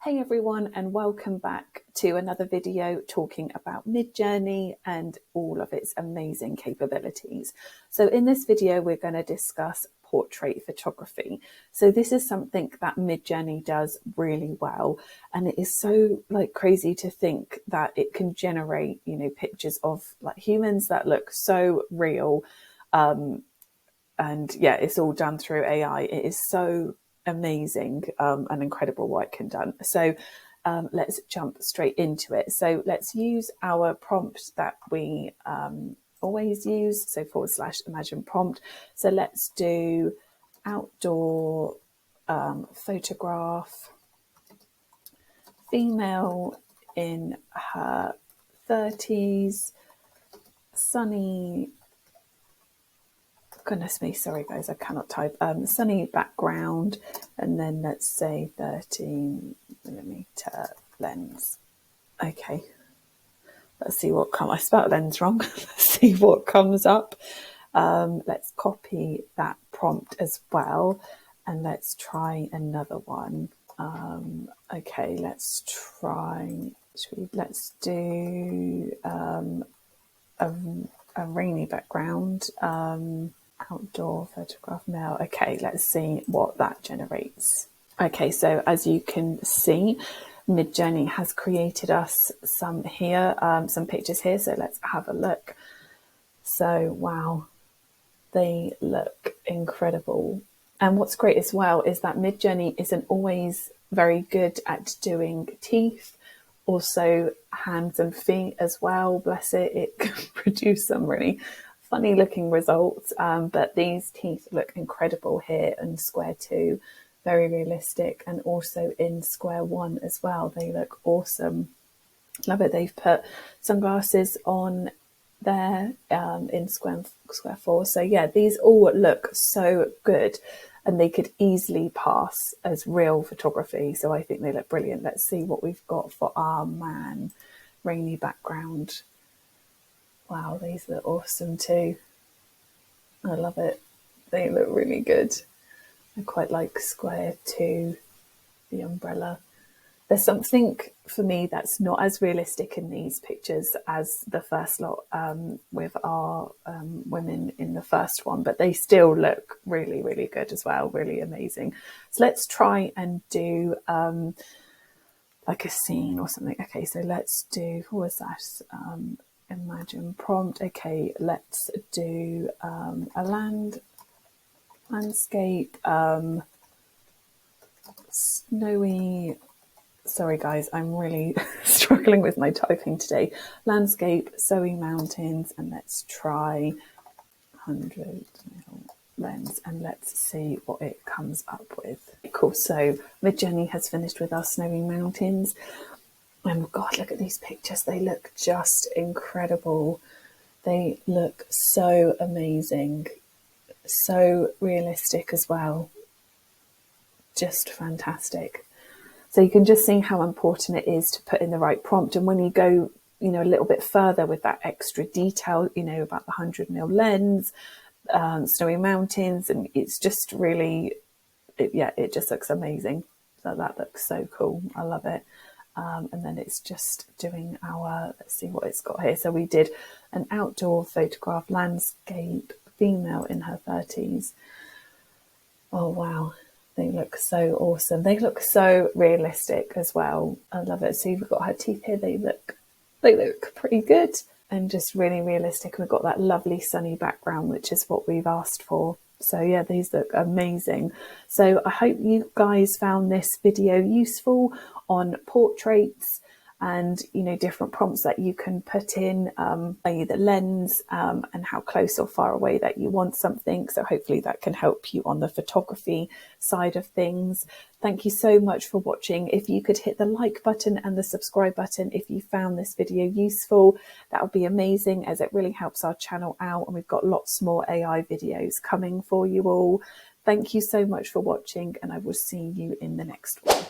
Hey everyone, and welcome back to another video talking about Midjourney and all of its amazing capabilities. So in this video, we're going to discuss portrait photography. So this is something that Midjourney does really well, and it is so crazy to think that it can generate, pictures of humans that look so real. And yeah, it's all done through AI. It is so amazing and incredible what it can do. So let's jump straight into it. So let's use our prompt that we always use, so / imagine prompt. So let's do outdoor photograph, female in her 30s, sunny, goodness me, sorry guys, I cannot type, sunny background, and then let's say 13mm lens. Okay, let's see what comes. I spelled lens wrong. Let's see what comes up. Let's copy that prompt as well, and let's try another one. Okay, let's try, let's do a rainy background, outdoor photograph male. Okay, let's see what that generates. Okay, so as you can see, Midjourney has created us some pictures here. So let's have a look. So wow, they look incredible. And what's great as well is that Midjourney isn't always very good at doing teeth, also hands and feet as well. Bless it, it can produce some really funny looking results, but these teeth look incredible here in square 2, very realistic, and also in square 1 as well. They look awesome. Love it. They've put sunglasses on there in square 4. So yeah, these all look so good, and they could easily pass as real photography. So I think they look brilliant. Let's see what we've got for our man. Rainy background. Wow, these look awesome too. I love it. They look really good. I quite like square 2, the umbrella. There's something for me that's not as realistic in these pictures as the first lot with our women in the first one, but they still look really, really good as well, really amazing. So let's try and do like a scene or something. Okay, so let's do, what was that? Imagine prompt. Okay, let's do a landscape, snowy. Sorry guys, I'm really struggling with my typing today. Landscape, snowy mountains, and let's try 100 lens, and let's see what it comes up with. Cool. So Midjourney has finished with our snowy mountains. And God, look at these pictures. They look just incredible. They look so amazing. So realistic as well. Just fantastic. So you can just see how important it is to put in the right prompt. And when you go, a little bit further with that extra detail, about the 100mm lens, snowy mountains, and it's just really, it just looks amazing. So that looks so cool. I love it. And then it's just doing our, let's see what it's got here. So we did an outdoor photograph, landscape, female in her 30s. Oh, wow. They look so awesome. They look so realistic as well. I love it. So you've got her teeth here. They look pretty good and just really realistic. We've got that lovely sunny background, which is what we've asked for. So yeah, these look amazing. So I hope you guys found this video useful on portraits and, different prompts that you can put in, the lens and how close or far away that you want something. So hopefully that can help you on the photography side of things. Thank you so much for watching. If you could hit the like button and the subscribe button if you found this video useful, that would be amazing, as it really helps our channel out, and we've got lots more AI videos coming for you all. Thank you so much for watching, and I will see you in the next one.